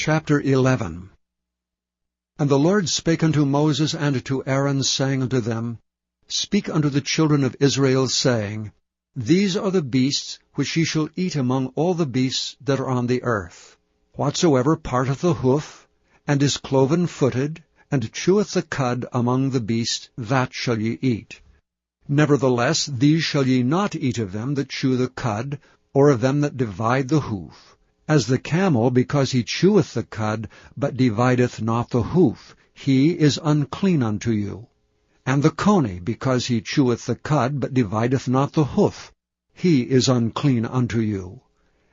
Chapter 11. And the Lord spake unto Moses and to Aaron, saying unto them, Speak unto the children of Israel, saying, These are the beasts which ye shall eat among all the beasts that are on the earth. Whatsoever parteth the hoof, and is cloven-footed, and cheweth the cud among the beasts, that shall ye eat. Nevertheless, these shall ye not eat of them that chew the cud, or of them that divide the hoof. As the camel, because he cheweth the cud, but divideth not the hoof, he is unclean unto you. And the coney, because he cheweth the cud, but divideth not the hoof, he is unclean unto you.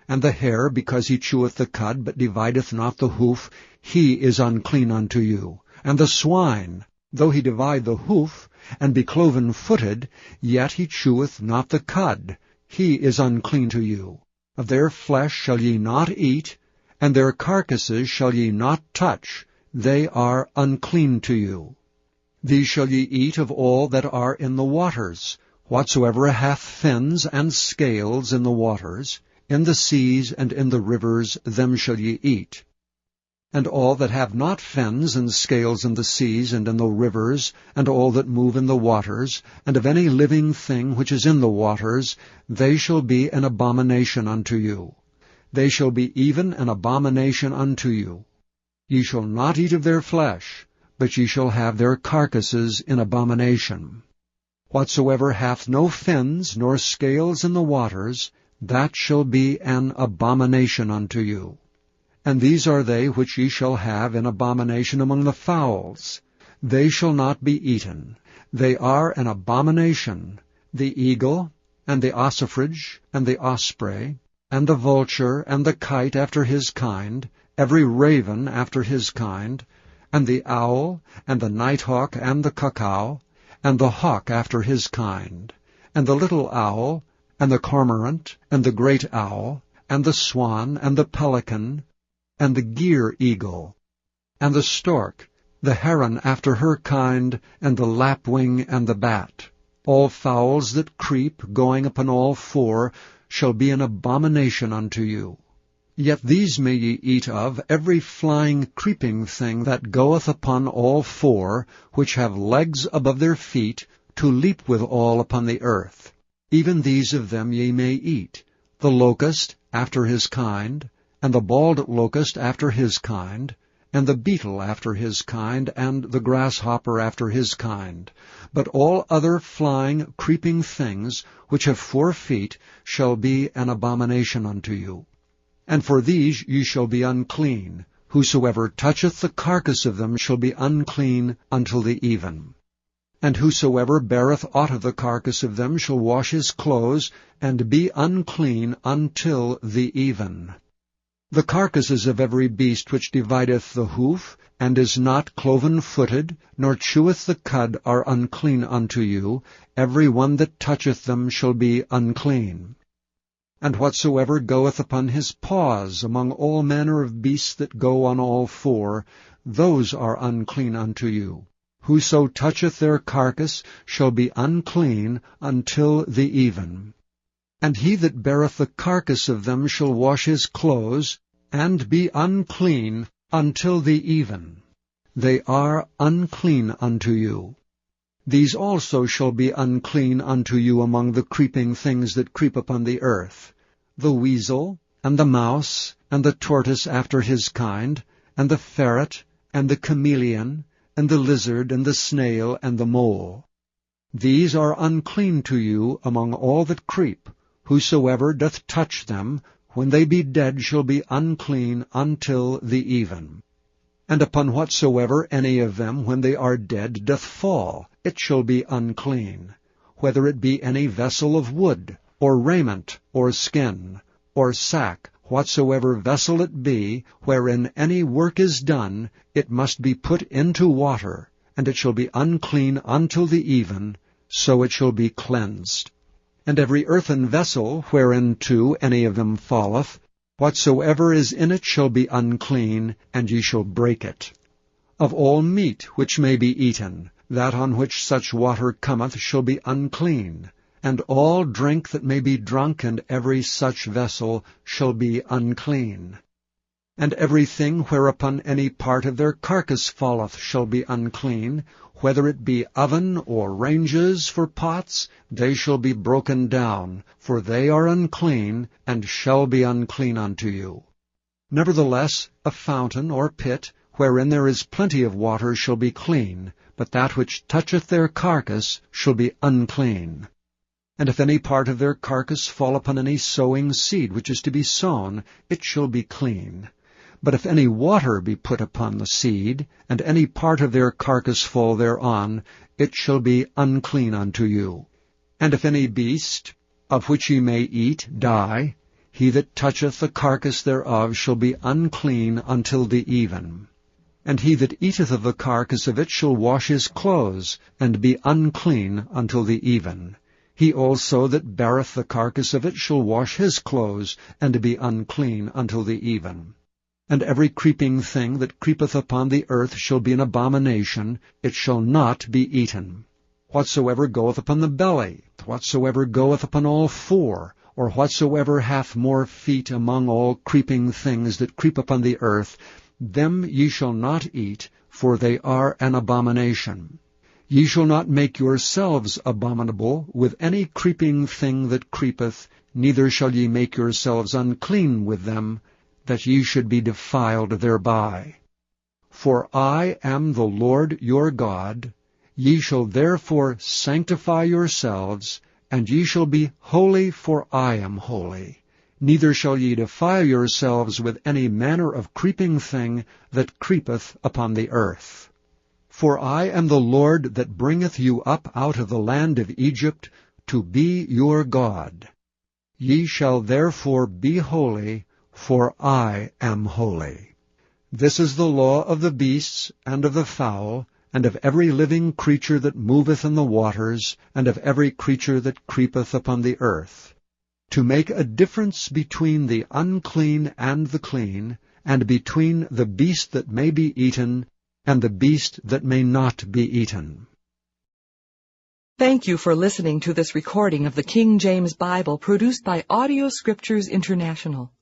And the hare, because he cheweth the cud, but divideth not the hoof, he is unclean unto you. And the swine, though he divide the hoof, and be cloven-footed, yet he cheweth not the cud, he is unclean to you. Of their flesh shall ye not eat, and their carcasses shall ye not touch, they are unclean to you. These shall ye eat of all that are in the waters, whatsoever hath fins and scales in the waters, in the seas and in the rivers, them shall ye eat. And all that have not fins and scales in the seas and in the rivers, and all that move in the waters, and of any living thing which is in the waters, they shall be an abomination unto you. They shall be even an abomination unto you. Ye shall not eat of their flesh, but ye shall have their carcasses in abomination. Whatsoever hath no fins nor scales in the waters, that shall be an abomination unto you. And these are they which ye shall have in abomination among the fowls. They shall not be eaten. They are an abomination: the eagle, and the ossifrage, and the osprey, and the vulture, and the kite after his kind, every raven after his kind, and the owl, and the nighthawk, and the cuckow, and the hawk after his kind, and the little owl, and the cormorant, and the great owl, and the swan, and the pelican, and the gyre-eagle, and the stork, the heron after her kind, and the lapwing, and the bat. All fowls that creep, going upon all four, shall be an abomination unto you. Yet these may ye eat of, every flying creeping thing that goeth upon all four, which have legs above their feet, to leap withal upon the earth. Even these of them ye may eat: the locust after his kind, and the bald locust after his kind, and the beetle after his kind, and the grasshopper after his kind. But all other flying, creeping things, which have 4 feet, shall be an abomination unto you. And for these ye shall be unclean. Whosoever toucheth the carcass of them shall be unclean until the even. And whosoever beareth aught of the carcass of them shall wash his clothes, and be unclean until the even. The carcasses of every beast which divideth the hoof, and is not cloven-footed, nor cheweth the cud, are unclean unto you. Every one that toucheth them shall be unclean. And whatsoever goeth upon his paws among all manner of beasts that go on all four, those are unclean unto you. Whoso toucheth their carcass shall be unclean until the even. And he that beareth the carcass of them shall wash his clothes, and be unclean until the even. They are unclean unto you. These also shall be unclean unto you among the creeping things that creep upon the earth: the weasel, and the mouse, and the tortoise after his kind, and the ferret, and the chameleon, and the lizard, and the snail, and the mole. These are unclean to you among all that creep. Whosoever doth touch them, when they be dead, shall be unclean until the even. And upon whatsoever any of them, when they are dead, doth fall, it shall be unclean, whether it be any vessel of wood, or raiment, or skin, or sack, whatsoever vessel it be, wherein any work is done, it must be put into water, and it shall be unclean until the even, so it shall be cleansed. And every earthen vessel, whereinto any of them falleth, whatsoever is in it shall be unclean, and ye shall break it. Of all meat which may be eaten, that on which such water cometh shall be unclean, and all drink that may be drunk in every such vessel shall be unclean. And everything whereupon any part of their carcass falleth shall be unclean, whether it be oven or ranges for pots, they shall be broken down, for they are unclean, and shall be unclean unto you. Nevertheless, a fountain or pit, wherein there is plenty of water, shall be clean, but that which toucheth their carcass shall be unclean. And if any part of their carcass fall upon any sowing seed which is to be sown, it shall be clean. But if any water be put upon the seed, and any part of their carcass fall thereon, it shall be unclean unto you. And if any beast, of which ye may eat, die, he that toucheth the carcass thereof shall be unclean until the even. And he that eateth of the carcass of it shall wash his clothes, and be unclean until the even. He also that beareth the carcass of it shall wash his clothes, and be unclean until the even. And every creeping thing that creepeth upon the earth shall be an abomination, it shall not be eaten. Whatsoever goeth upon the belly, whatsoever goeth upon all four, or whatsoever hath more feet among all creeping things that creep upon the earth, them ye shall not eat, for they are an abomination. Ye shall not make yourselves abominable with any creeping thing that creepeth, neither shall ye make yourselves unclean with them, that ye should be defiled thereby. For I am the Lord your God. Ye shall therefore sanctify yourselves, and ye shall be holy, for I am holy. Neither shall ye defile yourselves with any manner of creeping thing that creepeth upon the earth. For I am the Lord that bringeth you up out of the land of Egypt, to be your God. Ye shall therefore be holy, for I am holy. This is the law of the beasts, and of the fowl, and of every living creature that moveth in the waters, and of every creature that creepeth upon the earth, to make a difference between the unclean and the clean, and between the beast that may be eaten, and the beast that may not be eaten. Thank you for listening to this recording of the King James Bible produced by Audio Scriptures International.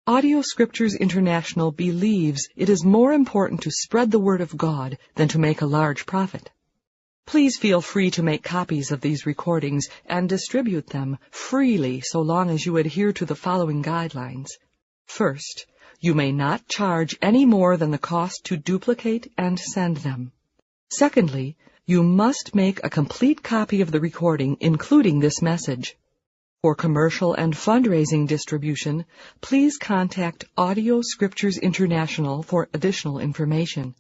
Audio Scriptures International believes it is more important to spread the Word of God than to make a large profit. Please feel free to make copies of these recordings and distribute them freely so long as you adhere to the following guidelines. First, you may not charge any more than the cost to duplicate and send them. Secondly, you must make a complete copy of the recording, including this message. For commercial and fundraising distribution, please contact Audio Scriptures International for additional information.